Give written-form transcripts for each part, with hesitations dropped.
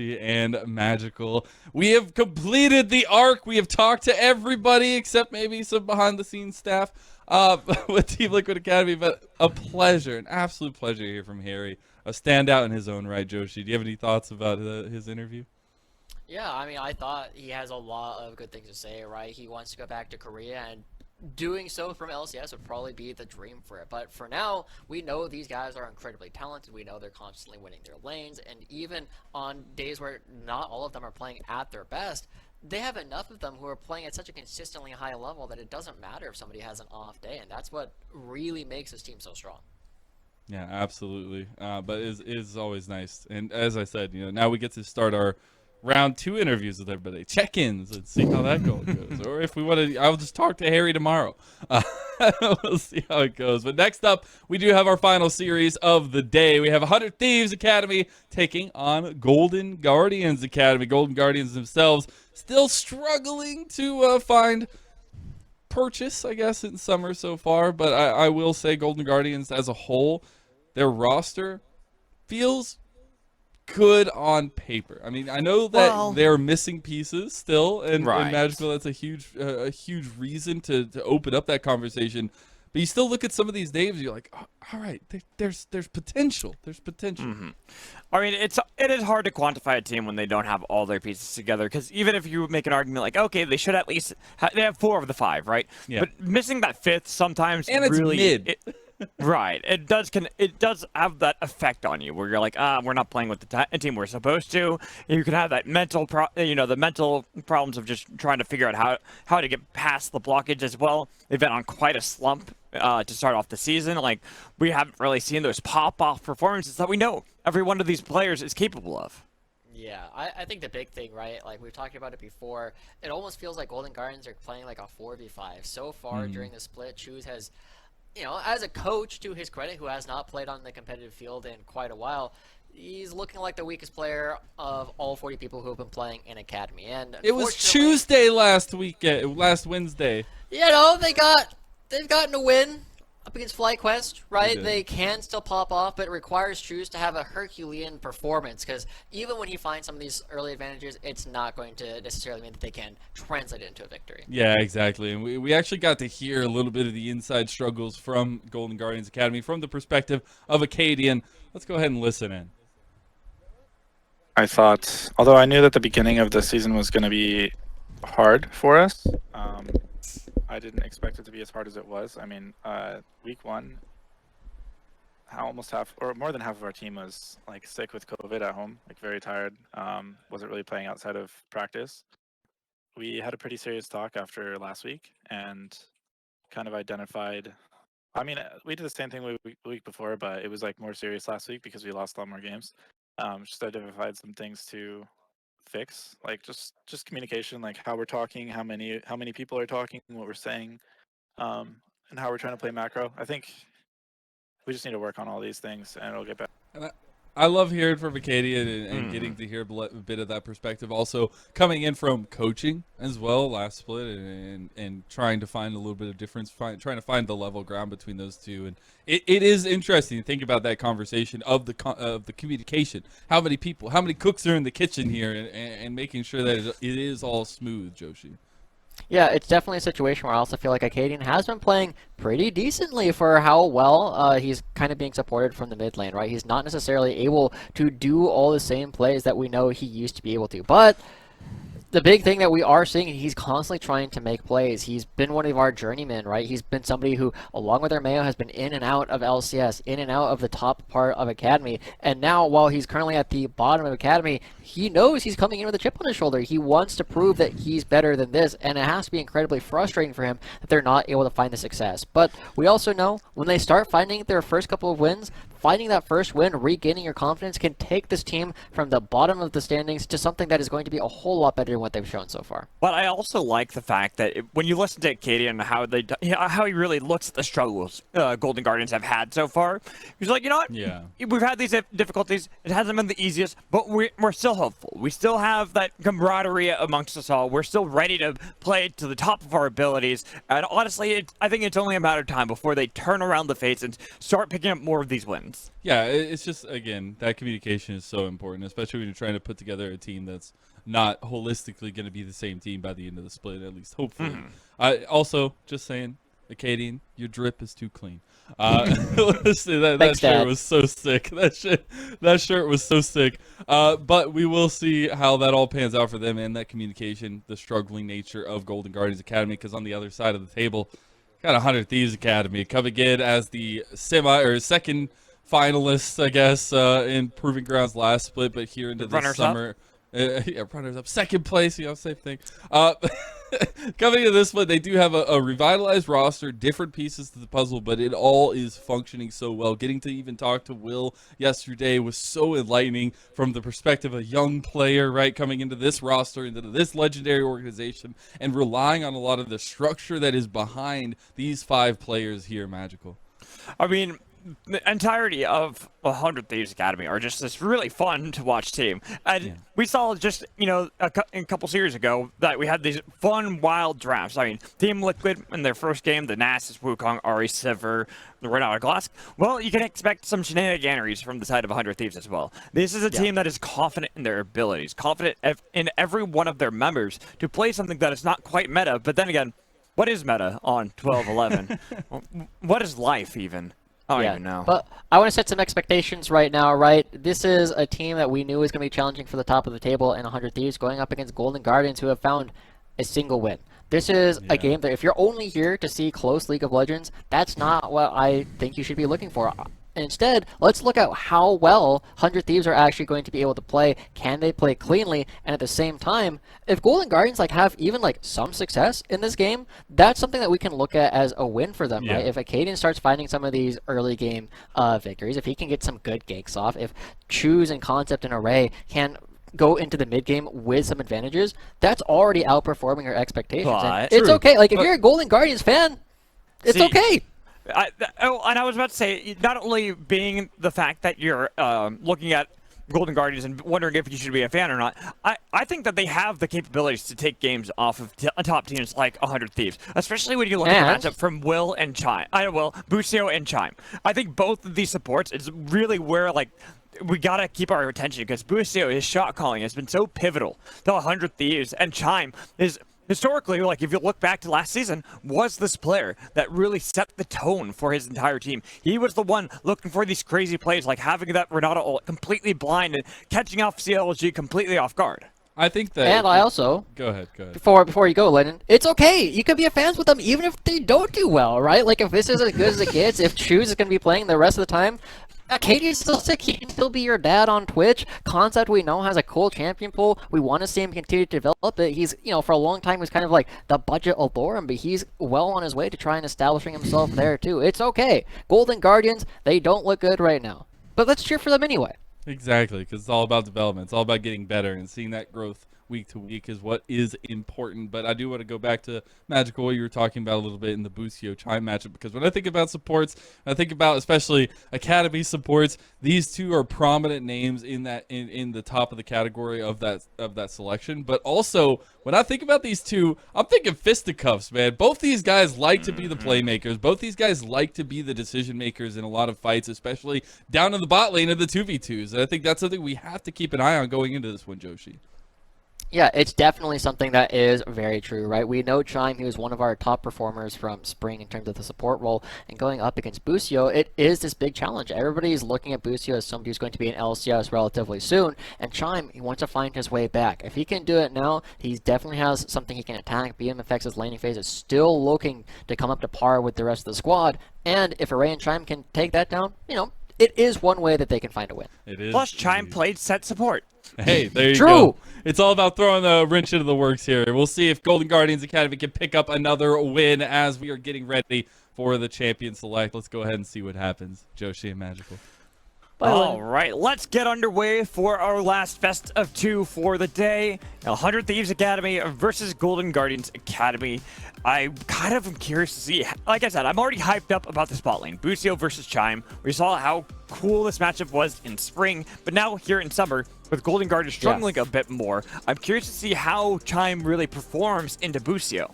Joshi and Magical. We have completed the arc. We have talked to everybody except maybe some behind-the-scenes staff with Team Liquid Academy. But a pleasure, an absolute pleasure to hear from Harry. A standout in his own right, Joshi. Do you have any thoughts about his interview? Yeah, I mean, I thought he has a lot of good things to say, right? He wants to go back to Korea, and doing so from LCS would probably be the dream for it. But for now, we know these guys are incredibly talented. We know they're constantly winning their lanes, and even on days where not all of them are playing at their best, they have enough of them who are playing at such a consistently high level that it doesn't matter if somebody has an off day, and that's what really makes this team so strong. Yeah, absolutely. But it is always nice. And as I said, now we get to start our round 2 interviews with everybody, check-ins, and see how that goes. Or if we want to, I'll just talk to Harry tomorrow. We'll see how it goes. But next up, we do have our final series of the day. We have 100 Thieves Academy taking on Golden Guardians Academy. Golden Guardians themselves still struggling to find purchase, I guess, in summer so far. But I will say Golden Guardians as a whole, their roster feels good on paper. I mean, I know that they're missing pieces still, and Magical, that's a huge reason to open up that conversation. But you still look at some of these names, you're like, oh, all right, there's potential. There's potential. Mm-hmm. I mean, it is hard to quantify a team when they don't have all their pieces together. Because even if you make an argument like, okay, they should at least they have 4 of the 5, right? Yeah. But missing that 5th sometimes and it's really mid. Right, it does have that effect on you where you're like, we're not playing with the team we're supposed to. You can have that mental the mental problems of just trying to figure out how to get past the blockage as well. They've been on quite a slump to start off the season. Like, we haven't really seen those pop-off performances that we know every one of these players is capable of. Yeah, I think the big thing, right, like we've talked about it before, it almost feels like Golden Guardians are playing like a 4v5. So far during the split, Choose has, as a coach, to his credit, who has not played on the competitive field in quite a while, he's looking like the weakest player of all 40 people who have been playing in Academy. And it was Tuesday last Wednesday. They've gotten a win up against FlyQuest, right? They can still pop off, but it requires Choose to have a Herculean performance, because even when he finds some of these early advantages, it's not going to necessarily mean that they can translate it into a victory. Yeah, exactly. And we actually got to hear a little bit of the inside struggles from Golden Guardians Academy from the perspective of Acadian. Let's go ahead and listen in. I thought, although I knew that the beginning of the season was going to be hard for us, I didn't expect it to be as hard as it was. I mean, week 1, almost half, or more than half of our team was like sick with COVID at home, like very tired. Wasn't really playing outside of practice. We had a pretty serious talk after last week and kind of identified. I mean, we did the same thing the week before, but it was like more serious last week because we lost a lot more games. Just identified some things to fix, like just communication, like how we're talking, how many people are talking, what we're saying, and how we're trying to play macro. I think we just need to work on all these things and it'll get better. And I love hearing from Acadian and getting to hear a bit of that perspective. Also coming in from coaching as well last split and trying to find a little bit of difference, trying to find the level ground between those two. And it is interesting to think about that conversation of the communication. How many people, how many cooks are in the kitchen here, and making sure that it is all smooth, Joshi. Yeah, it's definitely a situation where I also feel like Acadian has been playing pretty decently for how well he's kind of being supported from the mid lane, right? He's not necessarily able to do all the same plays that we know he used to be able to, but the big thing that we are seeing, he's constantly trying to make plays. He's been one of our journeymen, right? He's been somebody who, along with Armeo, has been in and out of LCS, in and out of the top part of Academy. And now, while he's currently at the bottom of Academy, he knows he's coming in with a chip on his shoulder. He wants to prove that he's better than this, and it has to be incredibly frustrating for him that they're not able to find the success. But we also know when they start finding their first couple of wins, finding that first win, regaining your confidence, can take this team from the bottom of the standings to something that is going to be a whole lot better considering what they've shown so far. But I also like the fact that when you listen to Katie and how how he really looks at the struggles Golden Guardians have had so far, he's like, you know what? Yeah. We've had these difficulties. It hasn't been the easiest, but we're still hopeful. We still have that camaraderie amongst us all. We're still ready to play to the top of our abilities. And honestly, I think it's only a matter of time before they turn around the face and start picking up more of these wins. Yeah, it's just, again, that communication is so important, especially when you're trying to put together a team that's not holistically going to be the same team by the end of the split, at least hopefully. I also, just saying, Acadian, your drip is too clean. Honestly, that Thanks, shirt Dad. was so sick. That shirt was so sick. But we will see how that all pans out for them and that communication, the struggling nature of Golden Guardians Academy, because on the other side of the table, got 100 Thieves Academy coming in as the second finalists, I guess, in Proving Grounds last split, but here into this summer. Yeah, runners up, second place, same thing. Coming into this one, they do have a revitalized roster, different pieces to the puzzle, but it all is functioning so well. Getting to even talk to Will yesterday was so enlightening from the perspective of a young player, right, coming into this roster, into this legendary organization, and relying on a lot of the structure that is behind these 5 players here, Magical. I mean, the entirety of 100 Thieves Academy are just this really fun to watch team. And we saw just, a couple series ago that we had these fun, wild drafts. I mean, Team Liquid in their first game, the Nasus, Wukong, Ari, Sivir, the Renata Glass. Well, you can expect some shenaniganeries from the side of 100 Thieves as well. This is a team that is confident in their abilities, confident in every one of their members to play something that is not quite meta. But then again, what is meta on 12-11? What is life even? I don't even know. But I want to set some expectations right now, right? This is a team that we knew was going to be challenging for the top of the table in 100 Thieves, going up against Golden Guardians, who have found a single win. This is a game that if you're only here to see close League of Legends, that's not what I think you should be looking for. Instead, let's look at how well 100 Thieves are actually going to be able to play. Can they play cleanly? And at the same time, if Golden Guardians have even some success in this game, that's something that we can look at as a win for them, right? If Acadian starts finding some of these early game victories, if he can get some good ganks off, if Choose and Concept and Array can go into the mid game with some advantages, that's already outperforming your expectations. And it's okay. If you're a Golden Guardians fan, it's okay. And I was about to say, not only being the fact that you're looking at Golden Guardians and wondering if you should be a fan or not, I think that they have the capabilities to take games off of top teams like 100 Thieves, especially when you look at the matchup from Will and Chime. Bucio and Chime. I think both of these supports is really where, we gotta keep our attention, because Bucio, his shot calling has been so pivotal to 100 Thieves, and Chime is historically, if you look back to last season, was this player that really set the tone for his entire team. He was the one looking for these crazy plays, like having that Renata ult completely blind and catching off CLG completely off guard. I think that... And I also... Go ahead. Before you go, Lennon, it's okay. You can be a fans with them even if they don't do well, right? If this is as good as it gets, if Choose is going to be playing the rest of the time, Acadian's still sick. He can still be your dad on Twitch. Concept, we know, has a cool champion pool. We want to see him continue to develop it. He's, for a long time, he's kind of the budget Aldoran, but he's well on his way to trying establishing himself there, too. It's okay. Golden Guardians, they don't look good right now. But let's cheer for them anyway. Exactly, because it's all about development. It's all about getting better, and seeing that growth week to week is what is important. But I do want to go back to Magical, what you were talking about a little bit in the Bucio Chime matchup, because when I think about supports, I think about especially Academy supports, these two are prominent names in the top of the category of that selection. But also when I think about these two, I'm thinking fisticuffs, man. Both these guys like to be the playmakers. Both these guys like to be the decision makers in a lot of fights, especially down in the bot lane of the 2v2s. And I think that's something we have to keep an eye on going into this one, Joshi. Yeah, it's definitely something that is very true, right? We know Chime, he was one of our top performers from spring in terms of the support role, and going up against Bucio, it is this big challenge. Everybody's looking at Bucio as somebody who's going to be in LCS relatively soon, and Chime, he wants to find his way back. If he can do it now, he definitely has something he can attack. BMFX's laning phase is still looking to come up to par with the rest of the squad, and if Array and Chime can take that down, it is one way that they can find a win. It is. Plus, Chime played set support. Hey, there you True. go. It's all about throwing the wrench into the works here. We'll see if Golden Guardians Academy can pick up another win as we are getting ready for the Champion Select. Let's go ahead and see what happens. Joshi and Magical. Bye, All Lynn. right, let's get underway for our last best of 2 for the day. 100 Thieves Academy versus Golden Guardians Academy. I kind of am curious to see. Like I said, I'm already hyped up about the spot lane. Busio versus Chime. We saw how cool this matchup was in spring, but now here in summer, with Golden Guardians struggling a bit more, I'm curious to see how Chime really performs into Busio.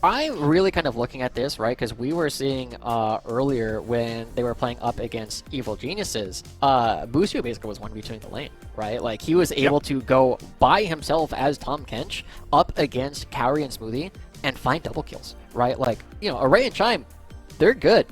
I'm really kind of looking at this, right? Because we were seeing earlier when they were playing up against Evil Geniuses, Busio basically was 1v2ing the lane, right? Like, he was able to go by himself as Tom Kench up against Cowrie and Smoothie and find double kills, right? Like, you know, Array and Chime, they're good.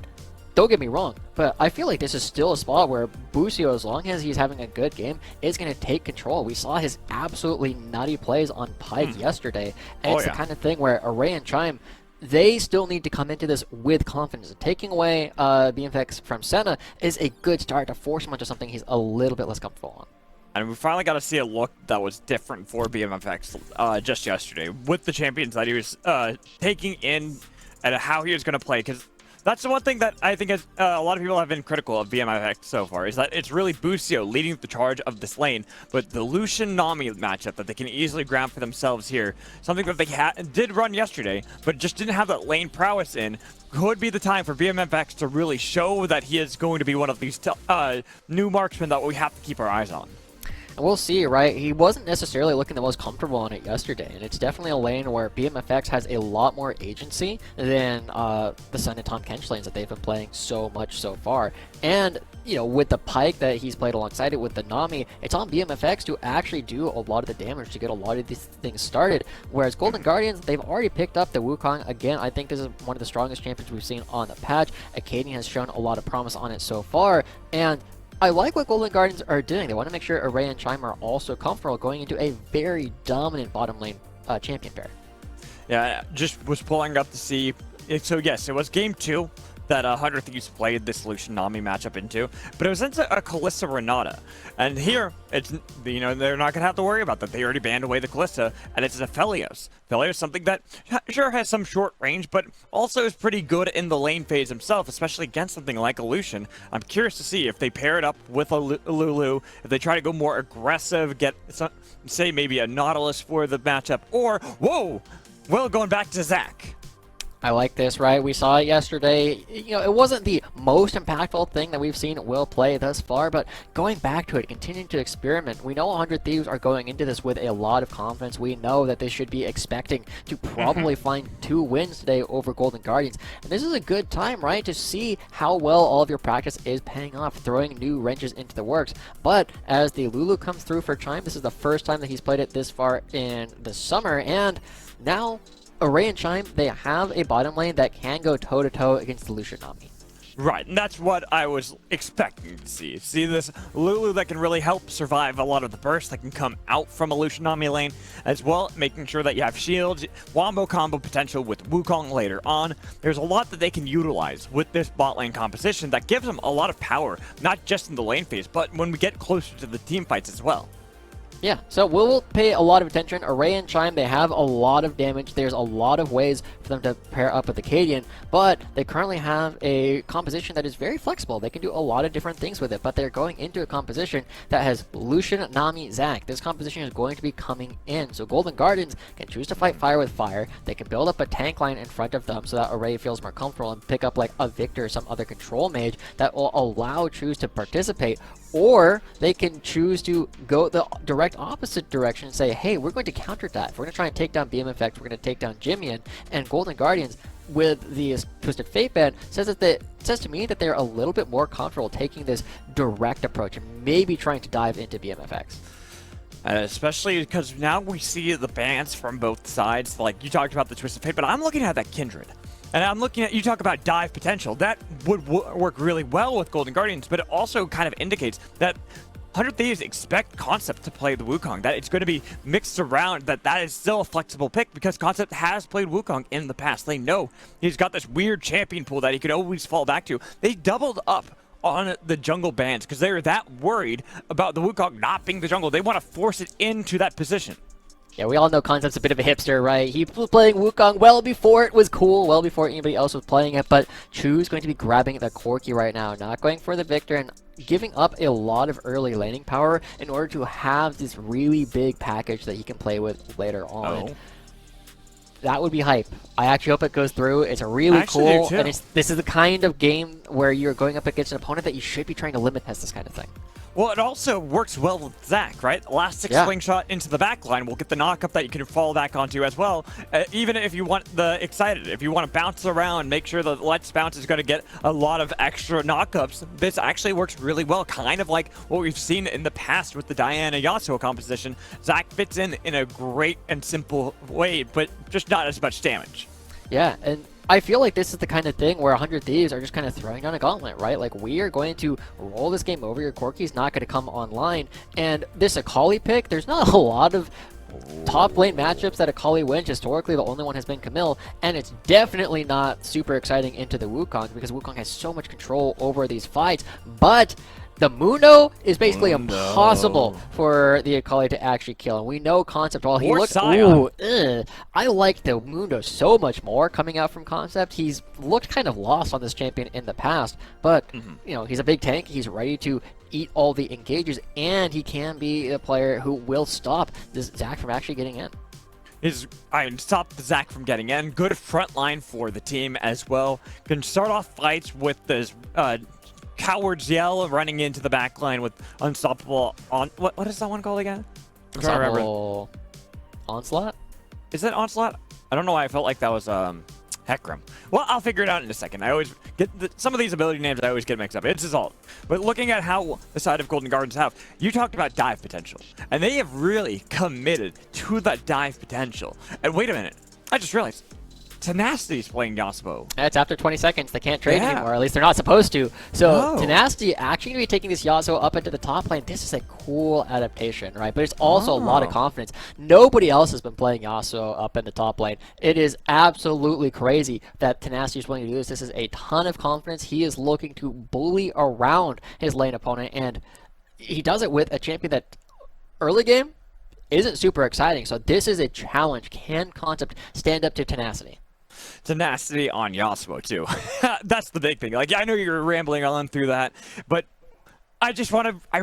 Don't get me wrong, but I feel like this is still a spot where Busio, as long as he's having a good game, is going to take control. We saw his absolutely nutty plays on Pike yesterday, and it's the kind of thing where Array and Chime, they still need to come into this with confidence. Taking away BMFX from Senna is a good start to force him into something he's a little bit less comfortable on. And we finally got to see a look that was different for BMFX just yesterday with the champions that he was taking in and how he was going to play. Because that's the one thing that I think is, a lot of people have been critical of BMFX so far, is that it's really Busio leading the charge of this lane, but the Lucian Nami matchup that they can easily grab for themselves here, something that they did run yesterday, but just didn't have that lane prowess in, could be the time for BMFX to really show that he is going to be one of these new marksmen that we have to keep our eyes on. And we'll see, right? He wasn't necessarily looking the most comfortable on it yesterday, and it's definitely a lane where BMFX has a lot more agency than the Sun and Tom Kench lanes that they've been playing so much so far. And, you know, with the Pike that he's played alongside it with the Nami, it's on BMFX to actually do a lot of the damage to get a lot of these things started. Whereas Golden Guardians, they've already picked up the Wukong. Again, I think this is one of the strongest champions we've seen on the patch. Acadian has shown a lot of promise on it so far, and I like what Golden Guardians are doing. They want to make sure Array and Chime are also comfortable going into a very dominant bottom lane champion pair. Yeah, just was pulling up to see. So yes, it was game 2 that 100 Thieves played this Lucian Nami matchup into, but it was into a Kalista Renata. And here, it's, you know, they're not going to have to worry about that. They already banned away the Kalista, and it's a Felios. Felios, something that sure has some short range, but also is pretty good in the lane phase himself, especially against something like a Lucian. I'm curious to see if they pair it up with a Lulu, if they try to go more aggressive, get, say, maybe a Nautilus for the matchup, or, whoa, well, going back to Zach. I like this, right? We saw it yesterday. You know, it wasn't the most impactful thing that we've seen Will play thus far, but going back to it, continuing to experiment. We know 100 Thieves are going into this with a lot of confidence. We know that they should be expecting to probably find 2 wins today over Golden Guardians. And this is a good time, right, to see how well all of your practice is paying off, throwing new wrenches into the works. But as the Lulu comes through for Chime, this is the first time that he's played it this far in the summer, and now Array and Chime, they have a bottom lane that can go toe-to-toe against the Lucian Nami. Right, and that's what I was expecting to see. See this Lulu that can really help survive a lot of the bursts that can come out from a Lucian Nami lane, as well making sure that you have shields, wombo combo potential with Wukong later on. There's a lot that they can utilize with this bot lane composition that gives them a lot of power, not just in the lane phase, but when we get closer to the team fights as well. Yeah, so we'll pay a lot of attention. Array and Chime, they have a lot of damage. There's a lot of ways for them to pair up with Acadian, but they currently have a composition that is very flexible. They can do a lot of different things with it, but they're going into a composition that has Lucian, Nami, Zac. This composition is going to be coming in, so Golden Guardians can choose to fight fire with fire. They can build up a tank line in front of them so that Array feels more comfortable and pick up like a Victor or some other control mage that will allow Choose to participate. Or they can choose to go the direct opposite direction and say, hey, we're going to counter that. If we're going to try and take down BMFX, we're going to take down Jimian. And Golden Guardians, with the Twisted Fate ban, says to me that they're a little bit more comfortable taking this direct approach and maybe trying to dive into BMFX. Especially because now we see the bans from both sides. Like you talked about the Twisted Fate, but I'm looking at that Kindred. And I'm looking at, you talk about dive potential. That would work really well with Golden Guardians, but it also kind of indicates that 100 Thieves expect Concept to play the Wukong, that it's going to be mixed around, that is still a flexible pick because Concept has played Wukong in the past. They know he's got this weird champion pool that he could always fall back to. They doubled up on the jungle bans because they were that worried about the Wukong not being the jungle. They want to force it into that position. Yeah, we all know Concept's a bit of a hipster, right? He was playing Wukong well before it was cool, well before anybody else was playing it, but Chu's going to be grabbing the Corki right now, not going for the Victor, and giving up a lot of early laning power in order to have this really big package that he can play with later on. Oh. That would be hype. I actually hope it goes through. It's a really actually do cool, too. and this is the kind of game where you're going up against an opponent that you should be trying to limit test this kind of thing. Well, it also works well with Zac, right? Elastic Yeah. slingshot into the back line will get the knockup that you can fall back onto as well. Even if you want the excited, if you want to bounce around, make sure the Let's Bounce is going to get a lot of extra knockups. This actually works really well, kind of like what we've seen in the past with the Diana Yasuo composition. Zac fits in a great and simple way, but just not as much damage. Yeah, and I feel like this is the kind of thing where 100 Thieves are just kind of throwing down a gauntlet, right? Like, we are going to roll this game over. Your Corki's not going to come online. And this Akali pick, there's not a lot of top lane matchups that Akali wins. Historically, the only one has been Camille. And it's definitely not super exciting into the Wukong because Wukong has so much control over these fights. But the Mundo is basically impossible for the Akali to actually kill. And we know Concept, while he Or looked... Sion. I like the Mundo so much more coming out from Concept. He's looked kind of lost on this champion in the past. But, you know, he's a big tank. He's ready to eat all the engages. And he can be a player who will stop this Zac from actually getting in. Stop Zac from getting in. Good front line for the team as well. Can start off fights with this... Coward's Yell running into the back line with Unstoppable on what is that one called again? I'm trying to remember. Unstoppable Onslaught? Is that Onslaught? I don't know why I felt like that was Hecarim. Well, I'll figure it out in a second. I always get some of these ability names I always get mixed up. It's his alt. But looking at how the side of Golden Gardens have, you talked about dive potential. And they have really committed to that dive potential. And wait a minute. I just realized Tenacity's playing Yasuo. It's after 20 seconds. They can't trade Yeah. anymore. At least they're not supposed to. So No. Tenacity actually going to be taking this Yasuo up into the top lane. This is a cool adaptation, right? But it's also a lot of Oh. confidence. Nobody else has been playing Yasuo up in the top lane. It is absolutely crazy that Tenacity is willing to do this. This is a ton of confidence. He is looking to bully around his lane opponent, and he does it with a champion that early game isn't super exciting. So this is a challenge. Can Concept stand up to Tenacity? Tenacity on Yasuo too. That's the big thing. Like, I know you're rambling on through that, but I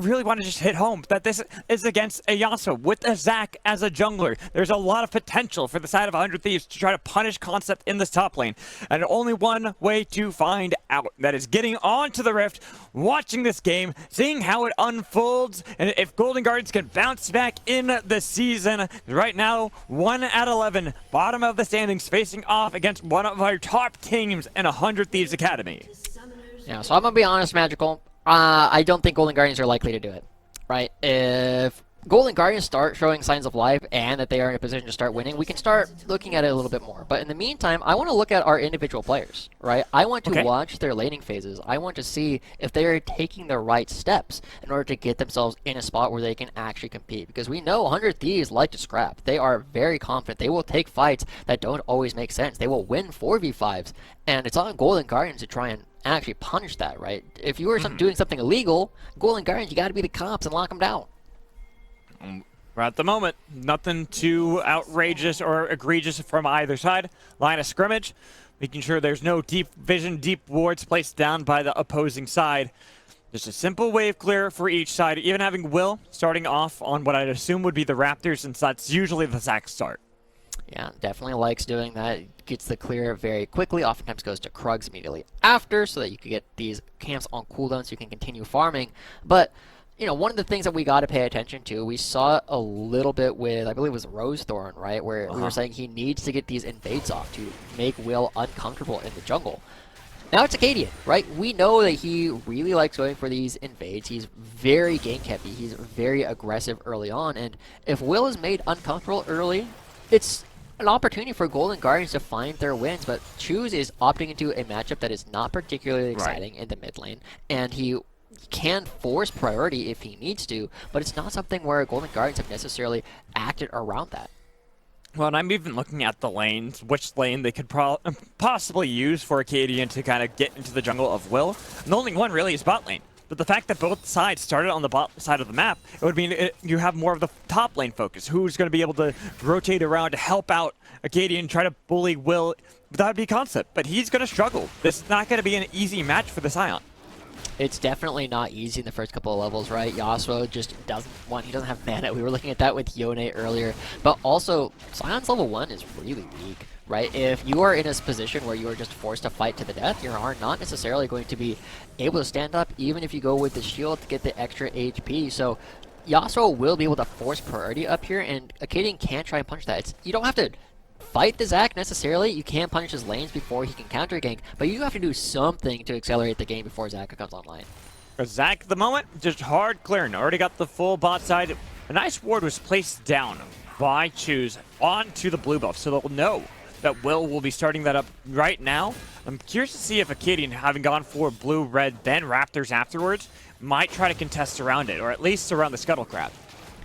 really want to just hit home that this is against a Yasuo with a Zac as a jungler. There's a lot of potential for the side of 100 Thieves to try to punish Concept in this top lane. And only one way to find out. That is getting onto the Rift, watching this game, seeing how it unfolds, and if Golden Gardens can bounce back in the season. Right now, 1 at 11, bottom of the standings, facing off against one of our top teams in 100 Thieves Academy. Yeah, so I'm going to be honest, Magical. I don't think Golden Guardians are likely to do it, right? If Golden Guardians start showing signs of life and that they are in a position to start winning, we can start looking at it a little bit more. But in the meantime, I want to look at our individual players, right? I want to watch their laning phases. I want to see if they are taking the right steps in order to get themselves in a spot where they can actually compete. Because we know 100 Thieves like to scrap. They are very confident. They will take fights that don't always make sense. They will win 4v5s. And it's on Golden Guardians to try and actually punish that, right? If you were doing something illegal, Golden Guardians, you got to be the cops and lock them down. Right at the moment, nothing too outrageous or egregious from either side. Line of scrimmage, making sure there's no deep vision, deep wards placed down by the opposing side. Just a simple wave clear for each side, even having Will starting off on what I'd assume would be the Raptors, since that's usually the Zac start. Yeah, definitely likes doing that. Gets the clear very quickly. Oftentimes goes to Krugs immediately after so that you can get these camps on cooldown so you can continue farming. But, you know, one of the things that we got to pay attention to, we saw a little bit with, I believe it was Rosethorn, right? Where we were saying he needs to get these invades off to make Will uncomfortable in the jungle. Now it's Acadian, right? We know that he really likes going for these invades. He's very gank heavy. He's very aggressive early on. And if Will is made uncomfortable early, it's an opportunity for Golden Guardians to find their wins, but Choose is opting into a matchup that is not particularly exciting in the mid lane, and he can force priority if he needs to, but it's not something where Golden Guardians have necessarily acted around that. Well, and I'm even looking at the lanes, which lane they could possibly use for Acadian to kind of get into the jungle of Will. And the only one really is bot lane. but the fact that both sides started on the bottom side of the map, it would mean you have more of the top lane focus. Who's going to be able to rotate around to help out Acadian, try to bully Will? That would be concept, but he's going to struggle. This is not going to be an easy match for the Scion. It's definitely not easy in the first couple of levels, right? Yasuo just he doesn't have mana. We were looking at that with Yone earlier. But also, Scion's level 1 is really weak, right? If you are in a position where you are just forced to fight to the death, you are not necessarily going to be able to stand up, even if you go with the shield to get the extra HP. So Yasuo will be able to force priority up here, and Acadian can try and punch that. You don't have to fight the Zac necessarily. You can punish his lanes before he can counter gank, but you have to do something to accelerate the game before Zac comes online. Zac at the moment, just hard clearing. Already got the full bot side. A nice ward was placed down by Choose onto the blue buff, so they'll know that Will be starting that up right now. I'm curious to see if Acadian, having gone for blue, red, then Raptors afterwards, might try to contest around it, or at least around the Scuttle Crab.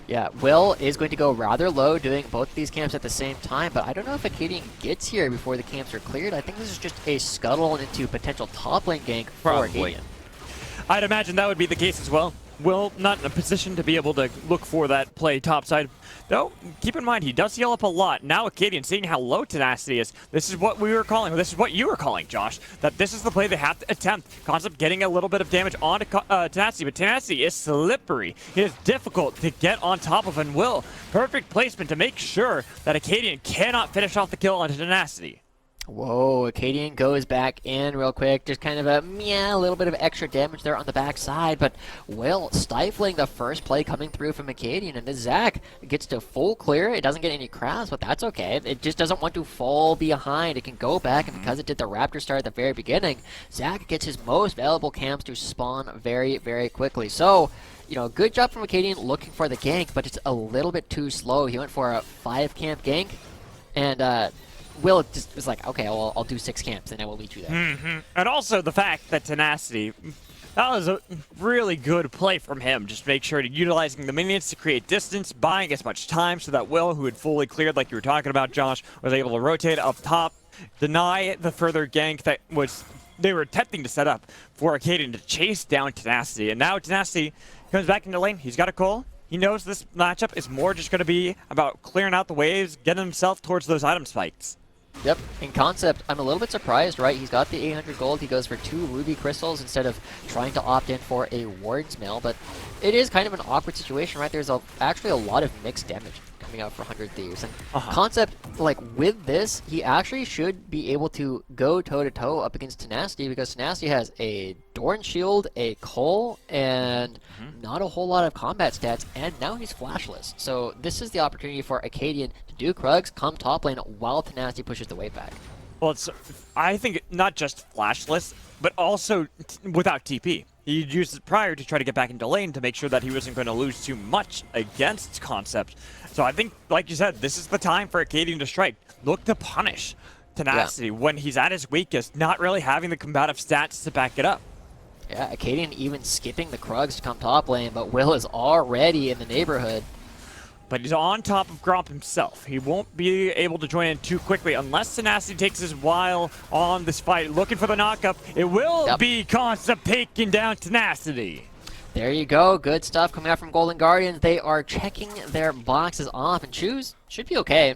Yeah, Will is going to go rather low doing both these camps at the same time, but I don't know if Acadian gets here before the camps are cleared. I think this is just a scuttle into potential top lane gank for Acadian. I'd imagine that would be the case as well. Will not in a position to be able to look for that play topside. Though, keep in mind, he does heal up a lot. Now Acadian, seeing how low Tenacity is, this is what we were calling, this is what you were calling, Josh, that this is the play they have to attempt. Concept getting a little bit of damage onto Tenacity, but Tenacity is slippery. It is difficult to get on top of, and Will, perfect placement to make sure that Acadian cannot finish off the kill onto Tenacity. Whoa, Acadian goes back in real quick. Just kind of a little bit of extra damage there on the backside, but Will stifling the first play coming through from Acadian, and the Zac gets to full clear. It doesn't get any crowds, but that's okay. It just doesn't want to fall behind. It can go back, and because it did the Raptor start at the very beginning, Zac gets his most valuable camps to spawn very, very quickly. So, you know, good job from Acadian looking for the gank, but it's a little bit too slow. He went for a 5-camp gank, and Will just was like, okay, well, I'll do 6 camps, and I will meet you there. And also the fact that Tenacity, that was a really good play from him. Just make sure to utilizing the minions to create distance, buying as much time so that Will, who had fully cleared like you were talking about, Josh, was able to rotate up top, deny the further gank that they were attempting to set up for Acadian to chase down Tenacity. And now Tenacity comes back into lane. He's got a call. He knows this matchup is more just going to be about clearing out the waves, getting himself towards those item spikes. Yep, in concept, I'm a little bit surprised, right? He's got the 800 gold, he goes for 2 ruby crystals instead of trying to opt in for a warden's mail, but it is kind of an awkward situation, right? There's actually a lot of mixed damage coming out for 100 Thieves, and concept, like, with this, he actually should be able to go toe-to-toe up against Tenacity, because Tenacity has a Dorn Shield, a Cull, and not a whole lot of combat stats, and now he's flashless. So this is the opportunity for Acadian to do Krugs, come top lane, while Tenacity pushes the wave back. Well, I think not just flashless, but also without TP. He used it prior to try to get back into lane to make sure that he wasn't going to lose too much against Concept. So I think, like you said, this is the time for Acadian to strike. Look to punish Tenacity when he's at his weakest, not really having the combative stats to back it up. Yeah, Acadian even skipping the Krugs to come top lane, but Will is already in the neighborhood. But he's on top of Gromp himself. He won't be able to join in too quickly unless Tenacity takes his while on this fight. Looking for the knockup. It will be Concept taking down Tenacity. There you go. Good stuff coming out from Golden Guardians. They are checking their boxes off, and Choose should be okay.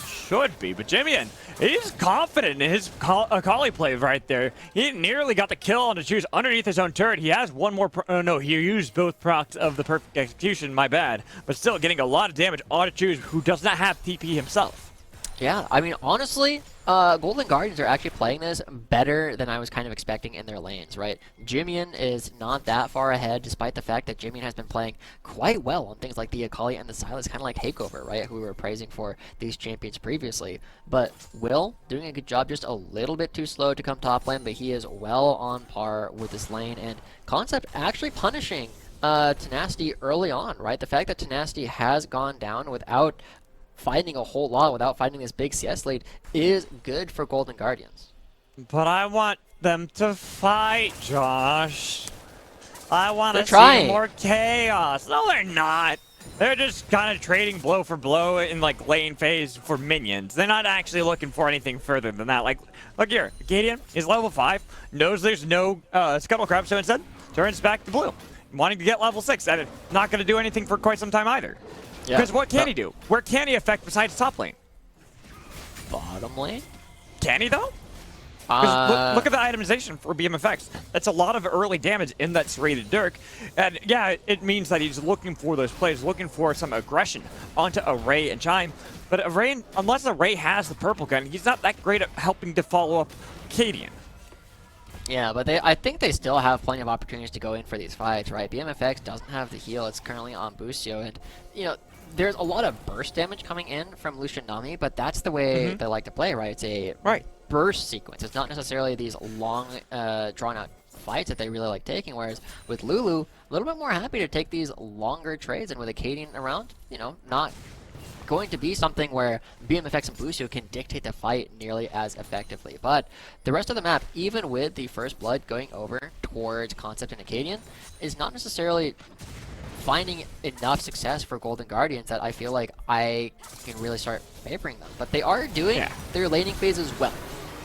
Should be, but Jimian, he's confident in his Akali play right there. He nearly got the kill on the Choose underneath his own turret. He has one more, no, he used both procs of the perfect execution, my bad. But still getting a lot of damage on a Choose who does not have TP himself. Yeah, I mean, honestly, Golden Guardians are actually playing this better than I was kind of expecting in their lanes, right? Jimian is not that far ahead, despite the fact that Jimian has been playing quite well on things like the Akali and the Sylas, kind of like Hakeover, right? Who we were praising for these champions previously. But Will, doing a good job, just a little bit too slow to come top lane, but he is well on par with this lane. And Concept actually punishing Tenacity early on, right? The fact that Tenacity has gone down without fighting a whole lot, without fighting this big CS lead, is good for Golden Guardians. But I want them to fight, Josh. I want to trying. see more chaos. No, they're not. They're just kind of trading blow for blow in like lane phase for minions. They're not actually looking for anything further than that. Like, look here, Acadian is level 5, knows there's no Scuttle Crab, so instead turns back to blue, wanting to get level 6, and not going to do anything for quite some time either. Yeah. Because what can he do? Where can he affect besides top lane? Bottom lane? Can he though? 'Cause look at the itemization for BMFX. That's a lot of early damage in that serrated Dirk. And yeah, it means that he's looking for those plays, looking for some aggression onto Array and Chime. But Array, unless Array has the purple gun, he's not that great at helping to follow up Cadian. Yeah, but I think they still have plenty of opportunities to go in for these fights, right? BMFX doesn't have the heal. It's currently on Busio, and, you know, there's a lot of burst damage coming in from Lucian Nami, but that's the way they like to play, right? It's a burst sequence. It's not necessarily these long, drawn-out fights that they really like taking, whereas with Lulu, a little bit more happy to take these longer trades, and with Acadian around, you know, not going to be something where BMFX and Busio can dictate the fight nearly as effectively. But the rest of the map, even with the first blood going over towards Concept and Acadian, is not necessarily finding enough success for Golden Guardians that I feel like I can really start favoring them. But they are doing their laning phase as well.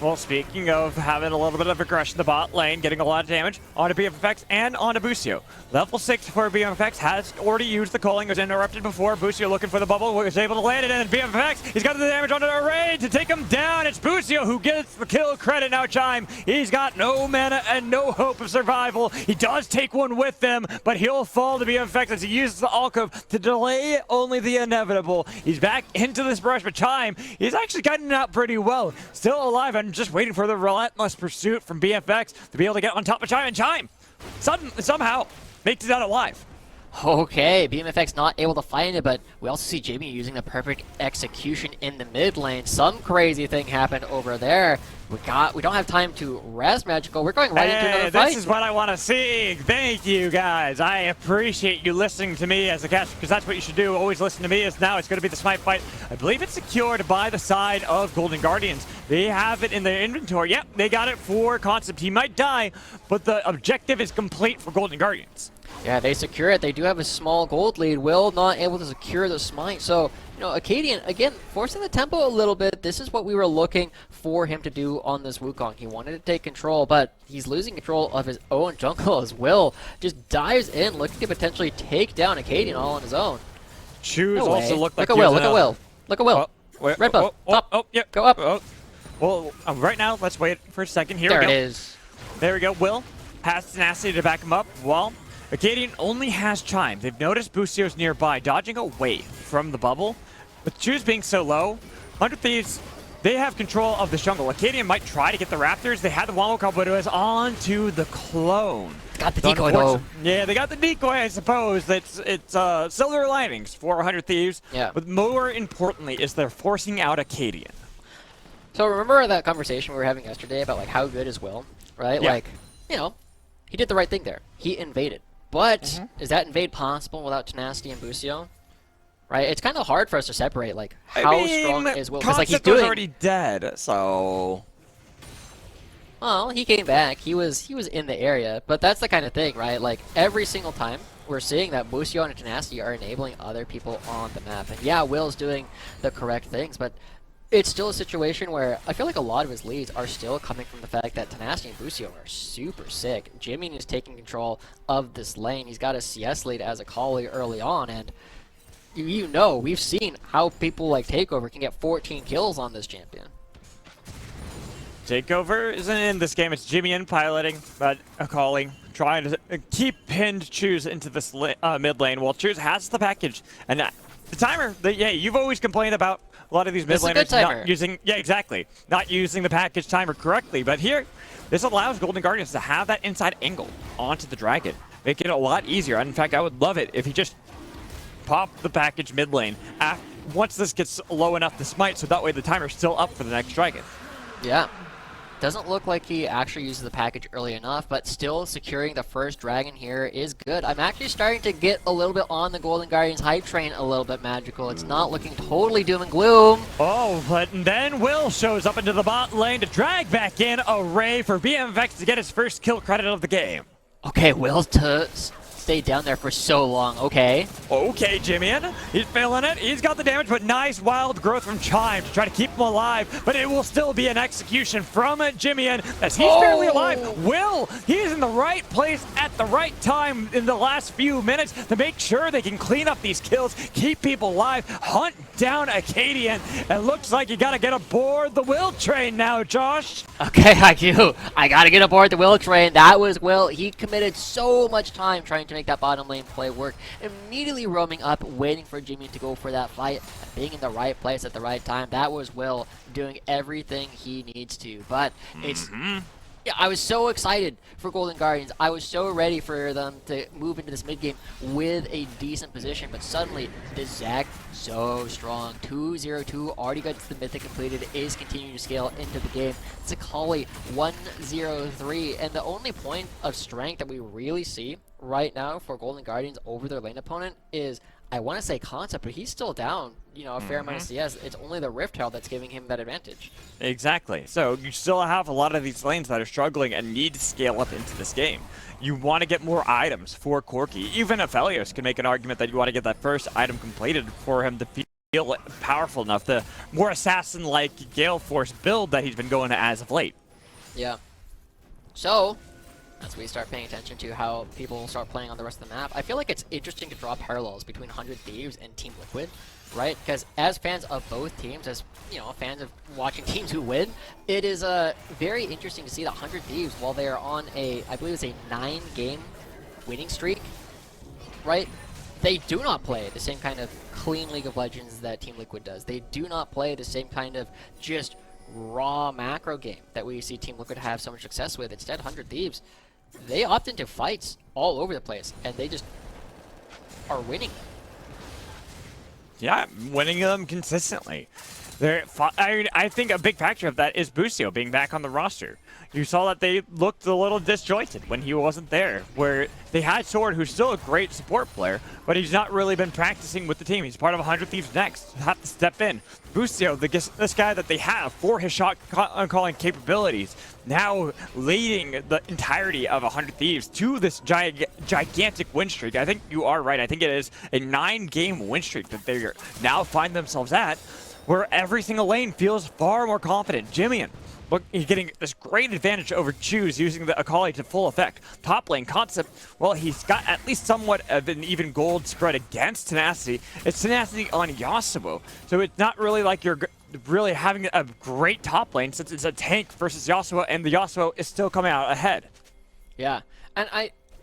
Well, speaking of having a little bit of aggression, the bot lane getting a lot of damage onto BMFX and onto Busio. Level 6 for BMFX has already used the culling, was interrupted before. Busio looking for the bubble, was able to land it, and BMFX, he's got the damage onto Array to take him down. It's Busio who gets the kill credit. Now Chime, he's got no mana and no hope of survival. He does take one with them, but he'll fall to BMFX as he uses the alcove to delay only the inevitable. He's back into this brush, but Chime, he's actually gotten out pretty well. Still alive and just waiting for the relentless pursuit from BFX to be able to get on top of Chime, and Chime somehow makes it out alive. Okay, BMFX not able to find it, but we also see Jamie using the perfect execution in the mid lane. Some crazy thing happened over there. We don't have time to rest Magical. We're going right into another fight. This is what I want to see. Thank you, guys. I appreciate you listening to me as a caster, because that's what you should do. Always listen to me. As now it's going to be the Smite fight. I believe it's secured by the side of Golden Guardians. They have it in their inventory. Yep, they got it for Concept. He might die, but the objective is complete for Golden Guardians. Yeah, they secure it. They do have a small gold lead. Will not able to secure the Smite. So, you know, Acadian, again, forcing the tempo a little bit. This is what we were looking for him to do on this Wukong. He wanted to take control, but he's losing control of his own jungle as Will just dives in, looking to potentially take down Acadian all on his own. Choose also looked like look at Will, look at Will. Look at Will. Red buff. Up. Yep. Go up. Well, right now, let's wait for a second. Here there we go. It is. There we go. Will has tenacity to back him up. Well, Acadian only has Chime. They've noticed Busio's nearby, dodging away from the bubble. With Choose being so low, 100 Thieves, they have control of the jungle. Acadian might try to get the Raptors. They had the Wombo combo, but it was on to the clone. Got the decoy though. Yeah, they got the decoy, I suppose. It's silver linings for 100 Thieves. Yeah. But more importantly is they're forcing out Acadian. So remember that conversation we were having yesterday about like how good is Will, right? Yeah. Like, you know, he did the right thing there. He invaded. But is that invade possible without tenacity and Busio? Right? It's kind of hard for us to separate like how strong is Will, because like he's doing already dead, so well, he came back. He was in the area, but that's the kind of thing, right? Like every single time we're seeing that Busio and tenacity are enabling other people on the map. And yeah, Will's doing the correct things, but it's still a situation where I feel like a lot of his leads are still coming from the fact that Tenacity and Busio are super sick. Jimmy is taking control of this lane. He's got a CS lead as a collie early on, and you know, we've seen how people like Takeover can get 14 kills on this champion. Takeover isn't in this game. It's Jimmy in piloting, but a calling, trying to keep pinned Choose into this mid lane. Well, Choose has the package, and the timer, yeah, you've always complained about a lot of these mid laners not using, not using the package timer correctly. But here, this allows Golden Guardians to have that inside angle onto the dragon, make it a lot easier. In fact, I would love it if he just popped the package mid lane once this gets low enough to smite, so that way the timer's still up for the next dragon. Yeah. Doesn't look like he actually uses the package early enough, but still securing the first dragon here is good. I'm actually starting to get a little bit on the Golden Guardians hype train a little bit, Magical. It's not looking totally doom and gloom. Oh, but then Will shows up into the bot lane to drag back in Array for BMFX to get his first kill credit of the game. Okay, Will to stayed down there for so long. Okay. Okay, Jimmian. He's feeling it. He's got the damage, but nice wild growth from Chime to try to keep him alive. But it will still be an execution from Jimmian as he's barely alive. Will, he's in the right place at the right time in the last few minutes to make sure they can clean up these kills, keep people alive, hunt down Acadian. It looks like you got to get aboard the Will train now, Josh. Okay, I do. I gotta get aboard the Will train. That was Will. He committed so much time trying to make that bottom lane play work. Immediately roaming up, waiting for Jimmy to go for that fight, being in the right place at the right time. That was Will doing everything he needs to. But it's... Yeah, I was so excited for Golden Guardians. I was so ready for them to move into this mid game with a decent position, but suddenly the Zac so strong. 2-0-2 already got the mythic completed, is continuing to scale into the game. Zakali 1-0-3, and the only point of strength that we really see right now for Golden Guardians over their lane opponent is, I want to say Concept, but he's still down, you know, a fair amount of CS. It's only the Rift Herald that's giving him that advantage. Exactly. So you still have a lot of these lanes that are struggling and need to scale up into this game. You want to get more items for Corki. Even Aphelios can make an argument that you want to get that first item completed for him to feel powerful enough. The more assassin-like Gale Force build that he's been going as of late. Yeah. So, as we start paying attention to how people start playing on the rest of the map, I feel like it's interesting to draw parallels between 100 Thieves and Team Liquid, right? Because as fans of both teams, as you know, fans of watching teams who win, it is very interesting to see that 100 Thieves, while they are on a, I believe it's a 9-game winning streak, right? They do not play the same kind of clean League of Legends that Team Liquid does. They do not play the same kind of just raw macro game that we see Team Liquid have so much success with. Instead, 100 Thieves, they opt into fights all over the place, and they just are winning. Yeah, winning them consistently. I think a big factor of that is Busio being back on the roster. You saw that they looked a little disjointed when he wasn't there, where they had Sword, who's still a great support player, but he's not really been practicing with the team. He's part of 100 Thieves Next. Have to step in. Busio, this guy that they have for his shot calling capabilities, now leading the entirety of 100 Thieves to this gigantic win streak. I think you are right. I think it is a 9-game win streak that they now find themselves at, where every single lane feels far more confident. Jimmian, look, he's getting this great advantage over Choose using the Akali to full effect. Top lane Concept, well, he's got at least somewhat of an even gold spread against Tenacity. It's Tenacity on Yasuo, so it's not really like you're really having a great top lane since it's a tank versus Yasuo, and the Yasuo is still coming out ahead. Yeah, and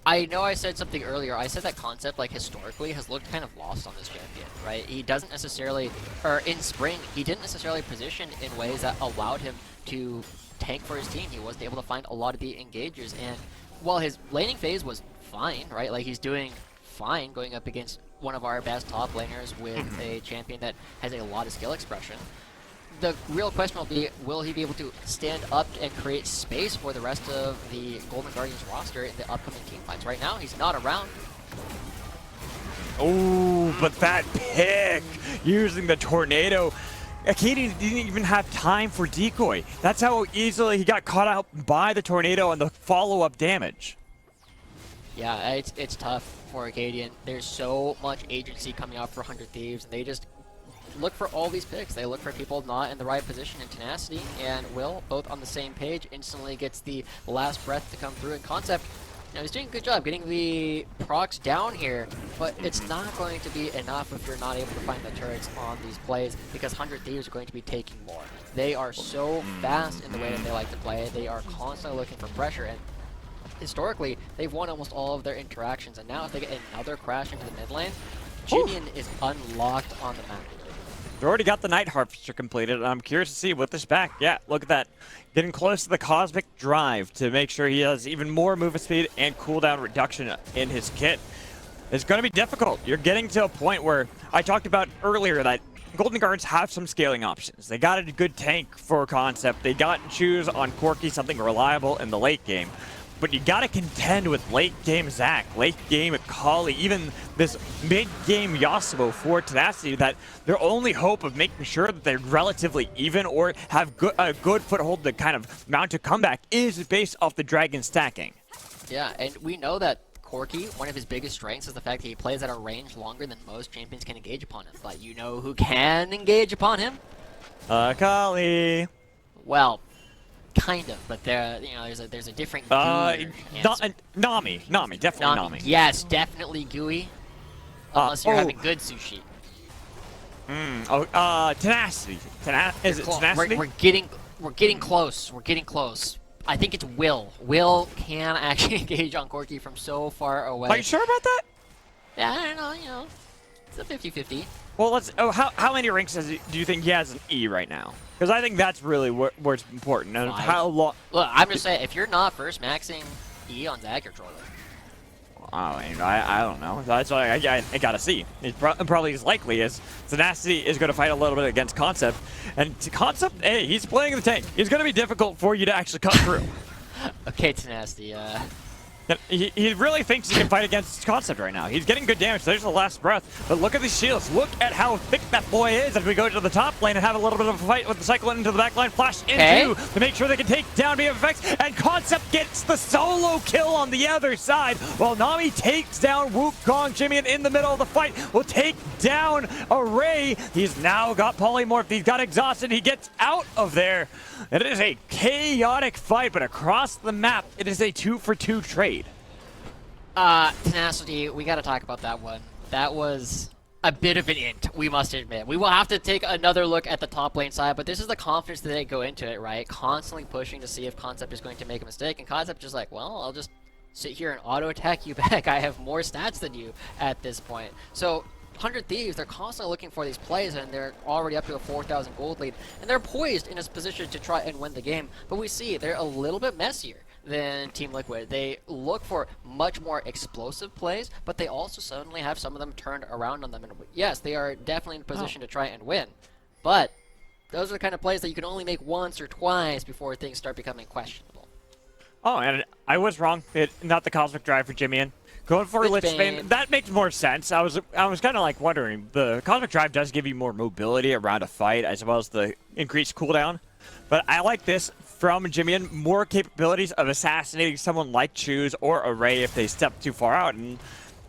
I know I said something earlier. I said that Concept, like, historically has looked kind of lost on this champion, right? He doesn't necessarily, or in Spring, he didn't necessarily position in ways that allowed him to tank for his team. He wasn't able to find a lot of the engagers, and while his laning phase was fine, right? Like, he's doing fine going up against one of our best top laners with a champion that has a lot of skill expression. The real question will be, will he be able to stand up and create space for the rest of the Golden Guardians roster in the upcoming team fights? Right now, he's not around. Oh, but that pick using the tornado. Akadi didn't even have time for decoy. That's how easily he got caught out by the tornado and the follow-up damage. Yeah, it's tough for Acadian. There's so much agency coming out for 100 Thieves, and they just look for all these picks. They look for people not in the right position, and Tenacity and Will, both on the same page, instantly gets the last breath to come through. And Concept, you know, he's doing a good job getting the procs down here, but it's not going to be enough if you're not able to find the turrets on these plays, because 100 Thieves are going to be taking more. They are so fast in the way that they like to play. They are constantly looking for pressure, and historically, they've won almost all of their interactions, and now if they get another crash into the mid lane, Jimmian is unlocked on the map. They've already got the Night Harvester completed, and I'm curious to see with this back. Yeah, look at that. Getting close to the Cosmic Drive to make sure he has even more movement speed and cooldown reduction in his kit. It's going to be difficult. You're getting to a point where I talked about earlier that Golden Guards have some scaling options. They got a good tank for Concept. They got Choose on Corki, something reliable in the late game. But you gotta contend with late-game Zac, late-game Akali, even this mid-game Yasuo for Tenacity, that their only hope of making sure that they're relatively even or have a good foothold to kind of mount a comeback is based off the dragon stacking. Yeah, and we know that Corki, one of his biggest strengths is the fact that he plays at a range longer than most champions can engage upon him. But you know who can engage upon him? Kali. Well, kind of, but there's a different gooey answer. Nami, definitely Nami. Yes, definitely gooey. Unless you're having good sushi. Tenacity. Is it Tenacity? We're getting close. We're getting close. I think it's Will. Will can actually engage on Corki from so far away. Are you sure about that? Yeah, I don't know, it's a 50-50. Well, let's. Oh, how many ranks do you think he has in E right now? Because I think that's really where it's important. And how long? Look, I'm just saying, if you're not first maxing E on Zag, you're trolling. I don't know. That's why I gotta see. It's probably as likely as Tenacity is going to fight a little bit against Concept. And Concept, hey, he's playing the tank. He's going to be difficult for you to actually cut through. Okay, Tenacity, He really thinks he can fight against Concept right now. He's getting good damage. There's the last breath. But look at these shields. Look at how thick that boy is as we go to the top lane and have a little bit of a fight with the Cyclone into the back line. Flash into to make sure they can take down BFX. And Concept gets the solo kill on the other side. While Nami takes down Wukong. Jimmy in the middle of the fight will take down Array. He's now got Polymorph. He's got Exhausted. He gets out of there. It is a chaotic fight, but across the map, it is a 2-for-2 trade. Tenacity, we gotta talk about that one. That was a bit of an int, we must admit. We will have to take another look at the top lane side, but this is the confidence that they go into it, right? Constantly pushing to see if Concept is going to make a mistake, and Concept just like, well, I'll just sit here and auto-attack you back. I have more stats than you at this point. So, 100 Thieves, they're constantly looking for these plays, and they're already up to a 4,000 gold lead, and they're poised in a position to try and win the game. But we see they're a little bit messier than Team Liquid. They look for much more explosive plays, but they also suddenly have some of them turned around on them. And yes, they are definitely in a position to try and win, but those are the kind of plays that you can only make once or twice before things start becoming questionable. Oh, and I was wrong. Not the Cosmic Drive for Jimmy. Going for Lich Bane, that makes more sense. I was kind of like wondering, the Cosmic Drive does give you more mobility around a fight as well as the increased cooldown. But I like this from Jimmy, more capabilities of assassinating someone like Choose or Array if they step too far out. And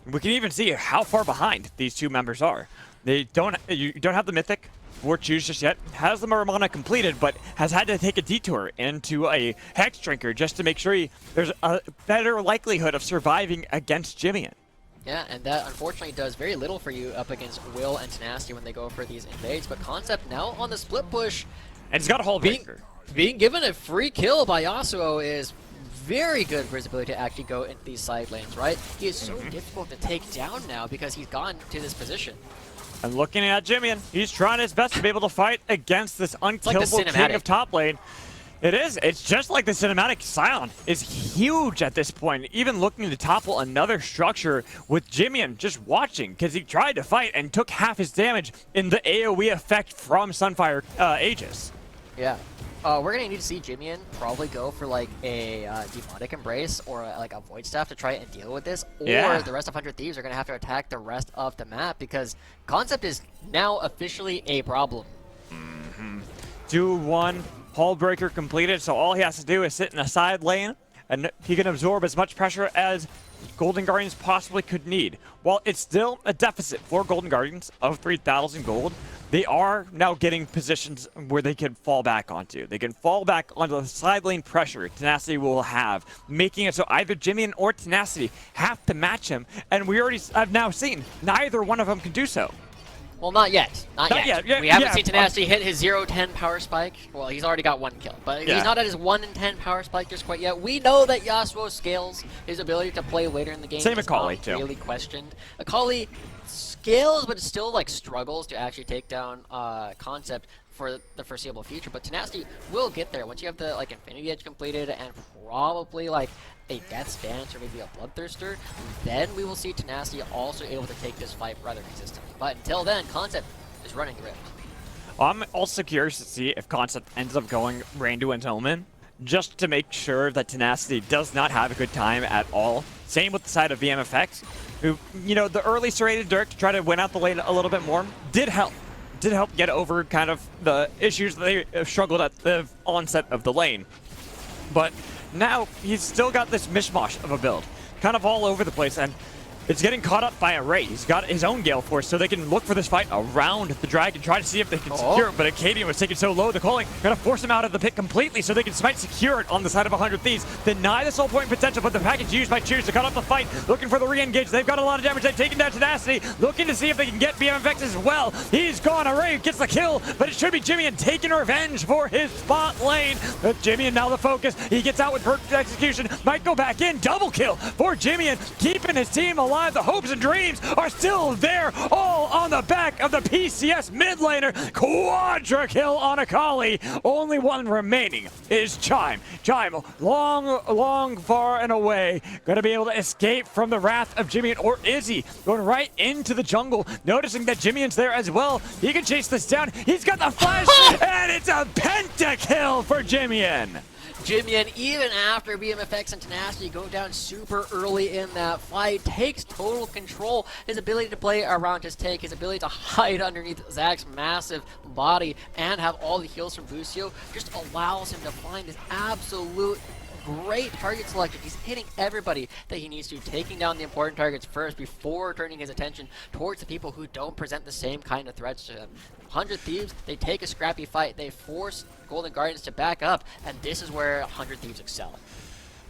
we can even see how far behind these two members are. You don't have the Mythic for Choose just yet. Has the Maramana completed, but has had to take a detour into a Hex Drinker just to make sure there's a better likelihood of surviving against Jimmy. Yeah, and that unfortunately does very little for you up against Will and Tenacity when they go for these invades. But Concept now on the split push. And he's got a whole breaker. Being given a free kill by Yasuo is very good for his ability to actually go into these side lanes, right? He is so difficult to take down now because he's gotten to this position. And looking at Jimmy, he's trying his best to be able to fight against this unkillable king of top lane. It is. It's just like the cinematic. Sion is huge at this point. Even looking to topple another structure with Jimmy just watching because he tried to fight and took half his damage in the AoE effect from Sunfire Aegis. Yeah. We're gonna need to see Jimmy probably go for like a Demonic Embrace or like a Void Staff to try and deal with this, or the rest of 100 Thieves are gonna have to attack the rest of the map because Concept is now officially a problem. 2-1, Hull Breaker completed, so all he has to do is sit in a side lane and he can absorb as much pressure as Golden Guardians possibly could need. While it's still a deficit for Golden Guardians of 3,000 gold, they are now getting positions where they can fall back onto. They can fall back onto the side lane pressure Tenacity will have, making it so either Jimmy or Tenacity have to match him, and we already have now seen neither one of them can do so. Well, not yet. Not yet. Yeah, we haven't seen Tenacity hit his 0-10 power spike. Well, he's already got one kill, but he's not at his 1-10 power spike just quite yet. We know that Yasuo scales. His ability to play later in the game Same is Akali, not too. really questioned. Akali scales, but still like struggles to actually take down Concept for the foreseeable future. But Tenacity will get there once you have the like Infinity Edge completed and probably like a Death's Dance or maybe a Bloodthirster. Then we will see Tenacity also able to take this fight rather consistently. But until then, Concept is running the rift. I'm also curious to see if Concept ends up going Randu and Omen, just to make sure that Tenacity does not have a good time at all. Same with the side of VMFX, who, you know, the early serrated Dirk to try to win out the lane a little bit more did help. Did help get over kind of the issues that they struggled at the onset of the lane. But now he's still got this mishmash of a build. kind of all over the place, and it's getting caught up by Array. He's got his own Gale Force, so they can look for this fight around the Dragon, try to see if they can secure it. But Acadian was taken so low, the calling gonna force him out of the pit completely, so they can smite secure it on the side of 100 Thieves. Deny the soul point potential, but the package used by Choose to cut off the fight, looking for the re-engage. They've got a lot of damage. They've taken down Tenacity, looking to see if they can get BMFX as well. He's gone. Array gets the kill, but it should be Jimmy and taking revenge for his spot lane. But Jimmy and now the focus. He gets out with perfect execution. Might go back in. Double kill for Jimmy and keeping his team alive. The hopes and dreams are still there, all on the back of the PCS mid laner. Quadra kill on Akali. Only one remaining is Chime. Chime, long, far and away, gonna be able to escape from the wrath of Jimmy, or is he going right into the jungle? Noticing that Jimmy's there as well. He can chase this down. He's got the flash, and it's a pentakill for Jimmyan. Jimmy, even after BMFX and Tenacity go down super early in that fight, takes total control. His ability to play around his take, his ability to hide underneath Zach's massive body and have all the heals from Lucio just allows him to find his absolute great target selection. He's hitting everybody that he needs to, taking down the important targets first before turning his attention towards the people who don't present the same kind of threats to him. 100 Thieves, they take a scrappy fight, they force Golden Guardians to back up, and this is where 100 Thieves excel.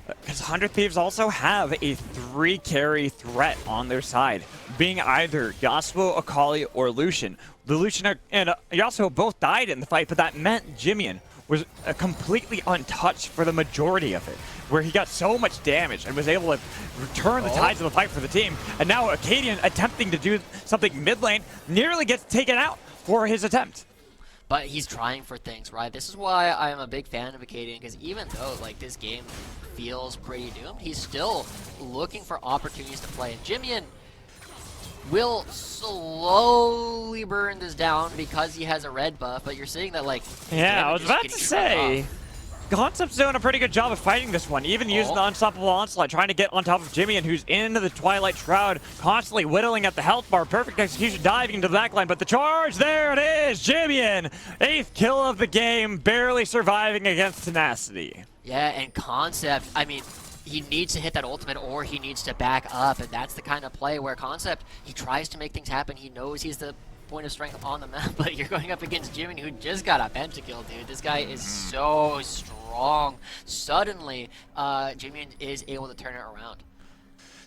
Because 100 Thieves also have a 3-carry threat on their side, being either Yasuo, Akali, or Lucian. The Lucian and Yasuo both died in the fight, but that meant Jimmy was completely untouched for the majority of it, where he got so much damage and was able to return the tides of the fight for the team. And now Acadian, attempting to do something mid lane, nearly gets taken out for his attempt. But he's trying for things, right? This is why I am a big fan of Acadian, because even though like this game feels pretty doomed, he's still looking for opportunities to play. And Jimmy will slowly burn this down because he has a red buff, but you're seeing that like yeah, I was about to say Concept's doing a pretty good job of fighting this one, even using the Unstoppable Onslaught, trying to get on top of Jimmy, and who's into the Twilight Shroud, constantly whittling at the health bar. Perfect execution, diving into the backline, but the charge, there it is! Jimmy, 8th kill of the game, barely surviving against Tenacity. Yeah, and Concept, I mean, he needs to hit that ultimate or he needs to back up, and that's the kind of play where Concept, he tries to make things happen. He knows he's the point of strength on the map, but you're going up against Jimmy, who just got a pentakill, dude. This guy is so strong. Suddenly, Jimmy is able to turn it around.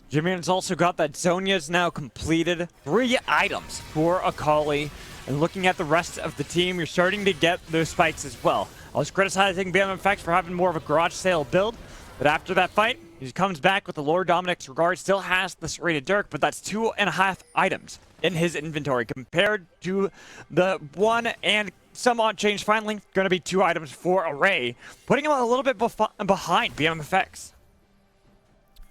Jimmy has also got that Zhonya's now completed 3 items for Akali, and looking at the rest of the team, you're starting to get those spikes as well. I was criticizing BMFX for having more of a garage sale build, but after that fight, he comes back with the Lord Dominic's Regard, still has the Serrated Dirk, but that's 2.5 items in his inventory compared to the 1 and some odd change. Finally, going to be 2 items for Array, putting him a little bit behind BMFX.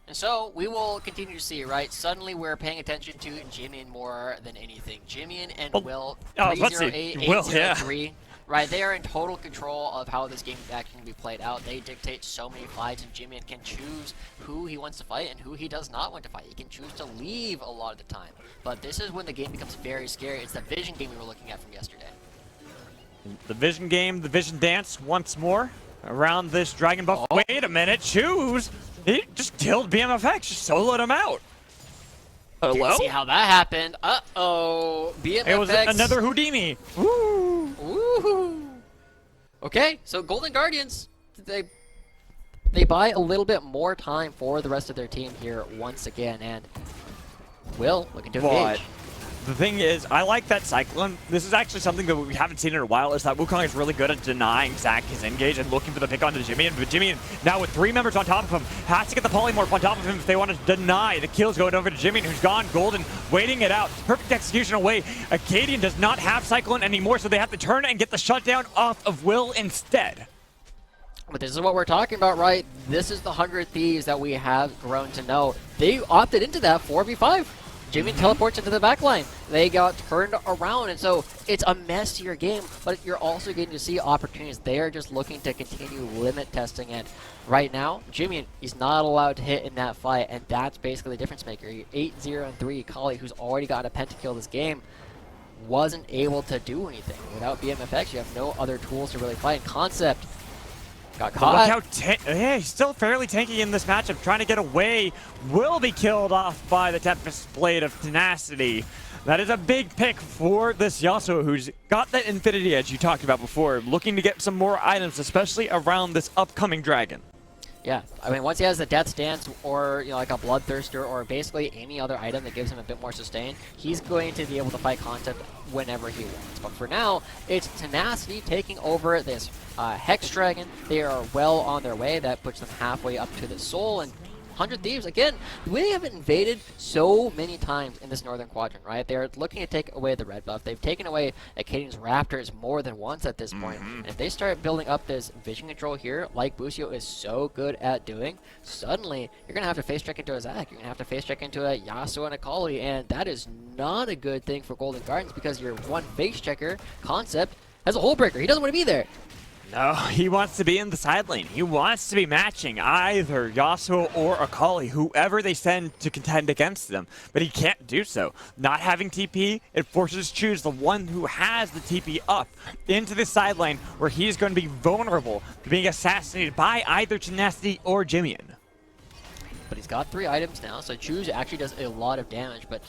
And so we will continue to see, right? Suddenly we're paying attention to Jimmy more than anything. Jimmy and Will, 308-803. Right, they are in total control of how this game is actually going to be played out. They dictate so many fights, and Jimmy can choose who he wants to fight and who he does not want to fight. He can choose to leave a lot of the time. But this is when the game becomes very scary. It's the vision game we were looking at from yesterday. The vision game, the vision dance once more around this Dragon buff. Wait a minute, Choose! He just killed BMFX, just soloed him out. Hello? Didn't see how that happened. Uh-oh. BMFX. It was another Houdini. Woo! Woohoo! Okay, so Golden Guardians, they buy a little bit more time for the rest of their team here once again, and Will looking to engage. The thing is, I like that Cyclone. This is actually something that we haven't seen in a while, is that Wukong is really good at denying Zach his engage and looking for the pick onto Jimmy. But Jimmy, now with 3 members on top of him, has to get the polymorph on top of him if they want to deny the kills going over to Jimmy, who's gone golden, waiting it out. Perfect execution away. Acadian does not have Cyclone anymore, so they have to turn and get the shutdown off of Will instead. But this is what we're talking about, right? This is the 100 Thieves that we have grown to know. They opted into that 4v5. Jimmy teleports into the backline. They got turned around, and so it's a messier game, but you're also getting to see opportunities. They are just looking to continue limit testing, and right now, Jimmy is not allowed to hit in that fight, and that's basically the difference maker. 8-0-3, Kali, who's already got a pentakill this game, wasn't able to do anything. Without BMFX, you have no other tools to really fight. Concept, Got Look caught. how yeah, he's still fairly tanky in this matchup, trying to get away. Will be killed off by the Tempest Blade of Tenacity. That is a big pick for this Yasuo, who's got that Infinity Edge you talked about before, looking to get some more items, especially around this upcoming dragon. Yeah, I mean, once he has the Death Stance or, you know, like a Bloodthirster or basically any other item that gives him a bit more sustain, he's going to be able to fight Concept whenever he wants. But for now, it's Tenacity taking over this Hex Dragon. They are well on their way. That puts them halfway up to the Soul, and 100 Thieves, again, we have invaded so many times in this northern quadrant, right? They're looking to take away the red buff. They've taken away Acadian's Raptors more than once at this point. And if they start building up this vision control here, like Busio is so good at doing, suddenly you're going to have to face check into a Zac. You're going to have to face check into a Yasuo and a Kali, and that is not a good thing for Golden Gardens because your one face checker, Concept, has a hole breaker. He doesn't want to be there. No, he wants to be in the side lane. He wants to be matching either Yasuo or Akali, whoever they send to contend against them. But he can't do so. Not having TP, it forces Choose, the one who has the TP up, into the side lane where he's going to be vulnerable to being assassinated by either Tenacity or Jimmian. But he's got 3 items now, so Choose actually does a lot of damage. But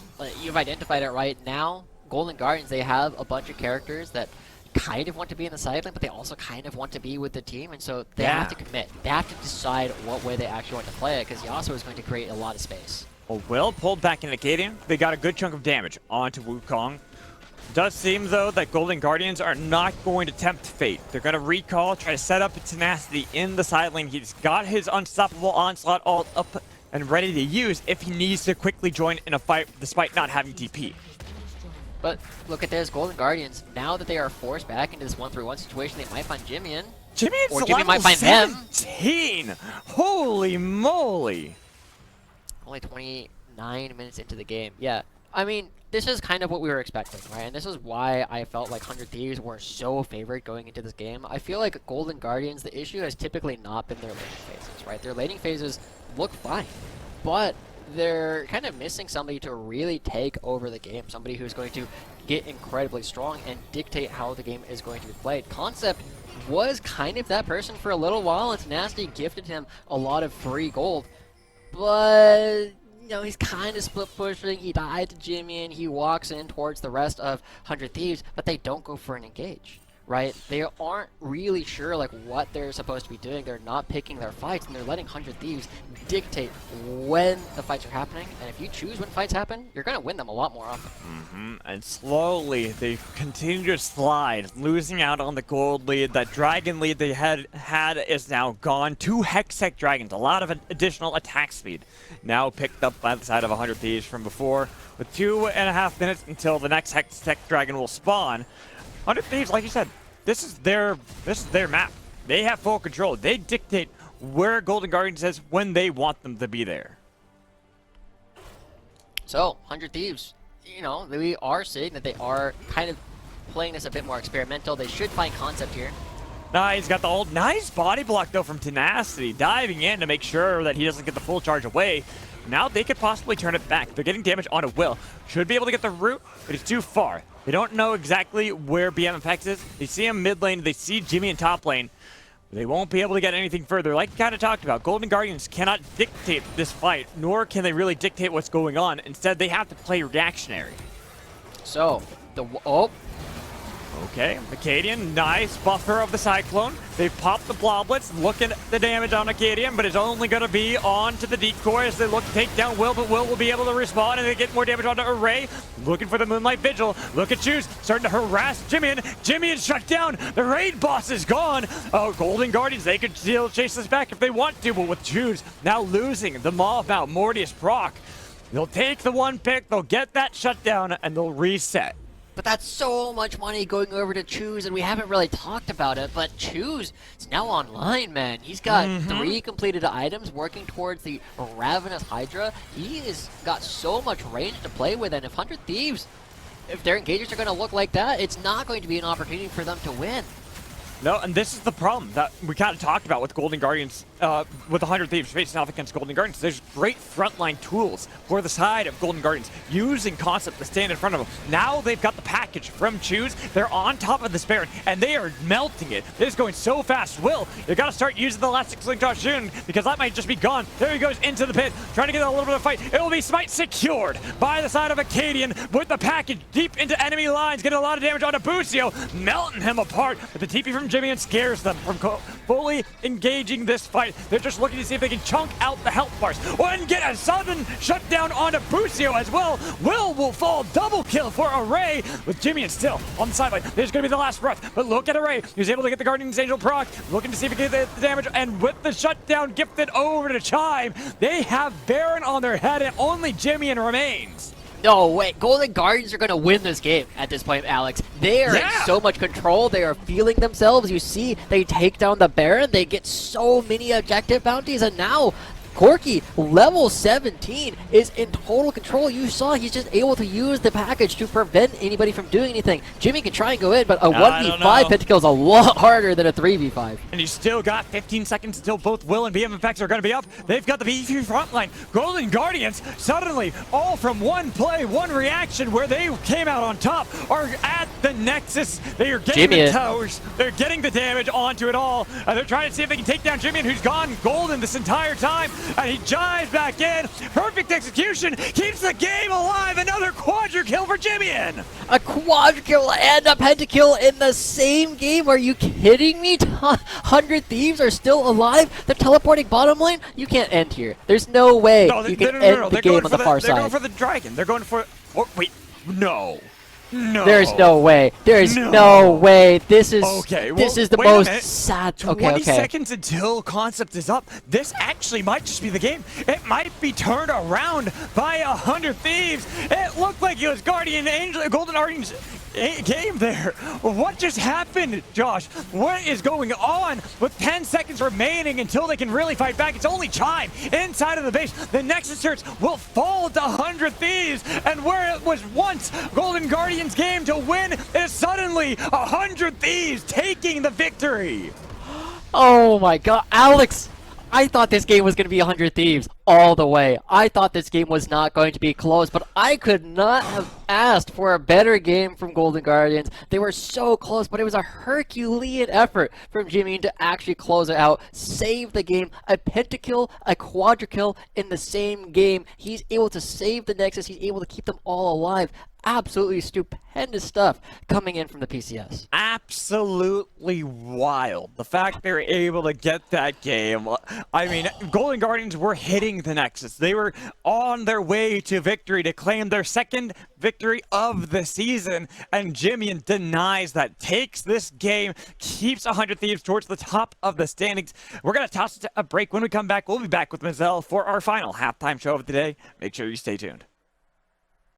you've identified it right now. Golden Guardians, they have a bunch of characters that kind of want to be in the side lane, but they also kind of want to be with the team, and so they have to commit. They have to decide what way they actually want to play it, because Yasuo is going to create a lot of space. Well, Will pulled back in Acadian. They got a good chunk of damage onto Wukong. Does seem, though, that Golden Guardians are not going to tempt fate. They're going to recall, try to set up a Tenacity in the side lane. He's got his Unstoppable Onslaught all up and ready to use if he needs to quickly join in a fight despite not having TP. But look at this, Golden Guardians, now that they are forced back into this 1-3-1 situation, they might find Jimmian. Jimmy's Or Jimmy might find them. 17! Holy moly! Only 29 minutes into the game. Yeah, I mean, this is kind of what we were expecting, right? And this is why I felt like 100 Thieves were so favored going into this game. I feel like Golden Guardians, the issue has typically not been their laning phases, right? Their laning phases look fine, but they're kind of missing somebody to really take over the game, somebody who's going to get incredibly strong and dictate how the game is going to be played. Concept was kind of that person for a little while, and Tenacity gifted him a lot of free gold, but you know, he's kind of split pushing. He died to Jimmy, and he walks in towards the rest of 100 Thieves, but they don't go for an engage. Right? They aren't really sure like what they're supposed to be doing. They're not picking their fights, and they're letting 100 Thieves dictate when the fights are happening. And if you choose when fights happen, you're going to win them a lot more often. And slowly, they continue to slide, losing out on the gold lead. That dragon lead they had is now gone. 2 Hextech dragons, a lot of additional attack speed. Now picked up by the side of 100 Thieves from before. With 2.5 minutes until the next Hextech dragon will spawn. 100 Thieves, like you said, this is their map. They have full control. They dictate where Golden Guardians is when they want them to be there. So, 100 Thieves, you know, we are seeing that they are kind of playing this a bit more experimental. They should find Concept here. He's got the old nice body block though from Tenacity, diving in to make sure that he doesn't get the full charge away. Now they could possibly turn it back. They're getting damage onto Will. Should be able to get the root, but he's too far. They don't know exactly where BMFX is. They see him mid lane, they see Jimmy in top lane. They won't be able to get anything further. Like kind of talked about, Golden Guardians cannot dictate this fight, nor can they really dictate what's going on. Instead, they have to play reactionary. So, Okay, Acadian, nice buffer of the Cyclone. They've popped the Bloblets, looking at the damage on Acadian, but it's only going to be on to the decoy as they look to take down Will, but Will will be able to respawn and they get more damage onto Array. Looking for the Moonlight Vigil. Look at Choose, starting to harass Jimmian. Jimmian shut down. The raid boss is gone. Oh, Golden Guardians, they could still chase this back if they want to, but with Choose now losing the Mob out, Mortius proc. They'll take the 1 pick, they'll get that shutdown, and they'll reset. but that's so much money going over to Choose, and we haven't really talked about it, but Choose is now online, man. He's got 3 completed items working towards the Ravenous Hydra. He has got so much range to play with, and if 100 Thieves, if their engagers are going to look like that, it's not going to be an opportunity for them to win. No, and this is the problem that we kind of talked about with Golden Guardians, with 100 Thieves facing off against Golden Guardians. There's great frontline tools for the side of Golden Guardians using Concept to stand in front of them. Now they've got the package from Choose. They're on top of this Baron, and they are melting it. It is going so fast. Will, you got to start using the Elastic Slingshot soon, because that might just be gone. There he goes into the pit, trying to get a little bit of fight. It will be Smite secured by the side of Acadian with the package deep into enemy lines, getting a lot of damage onto Busio, melting him apart. But the TP from Jimmy scares them from fully engaging this fight. They're just looking to see if they can chunk out the health bars and get a sudden shutdown onto Busio as well. Will fall, double kill for Array with Jimmy and still on the sideline. There's going to be the last breath, but look at Array. He was able to get the Guardian's Angel proc, looking to see if he can get the damage, and with the shutdown gifted over to Chime, they have Baron on their head and only Jimmy remains. No, wait. Golden Guardians are going to win this game at this point, Alex. They are in so much control. They are feeling themselves. You see, they take down the Baron. They get so many objective bounties, and now Corki, level 17, is in total control. You saw he's just able to use the package to prevent anybody from doing anything. Jimmy can try and go in, but a 1v5 pentakill is a lot harder than a 3v5. And you still got 15 seconds until both Will and BMFX are going to be up. They've got the BF frontline. Golden Guardians, suddenly, all from one play, one reaction, where they came out on top, are at the Nexus. They are getting the towers. They're getting the damage onto it all. And they're trying to see if they can take down Jimmy, who's gone golden this entire time. And he jives back in. Perfect execution. Keeps the game alive. Another quadra kill for Jimmy-in. A quadra kill and a pentakill in the same game. Are you kidding me? 100 Thieves are still alive. They're teleporting bottom lane. You can't end here. There's no way you can end the game on the far side. They're going for the dragon. They're going for... Oh, wait. No. No. There's no way. There's no way. This is this is the most sad. 20 seconds until Concept is up. This actually might just be the game. It might be turned around by 100 Thieves. It looked like it was Guardian Angel, Golden Guardians game there. What just happened, Josh? What is going on? With 10 seconds remaining until they can really fight back, it's only Chime inside of the base. The Nexus search will fall to 100 Thieves, and where it was once Golden Guardians game to win, it is suddenly 100 Thieves taking the victory. Oh my god, Alex! I thought this game was going to be 100 Thieves all the way. I thought this game was not going to be close, but I could not have asked for a better game from Golden Guardians. They were so close, but it was a Herculean effort from Jimmy to actually close it out, save the game, a pentakill, a quadra-kill in the same game. He's able to save the Nexus. He's able to keep them all alive. Absolutely stupendous stuff coming in from the PCS. Absolutely wild. The fact they were able to get that game. I mean, Golden Guardians were hitting the Nexus. They were on their way to victory to claim their second victory of the season. And Jimmy denies that, takes this game, keeps 100 Thieves towards the top of the standings. We're going to toss it to a break. When we come back, we'll be back with Mazel for our final halftime show of the day. Make sure you stay tuned.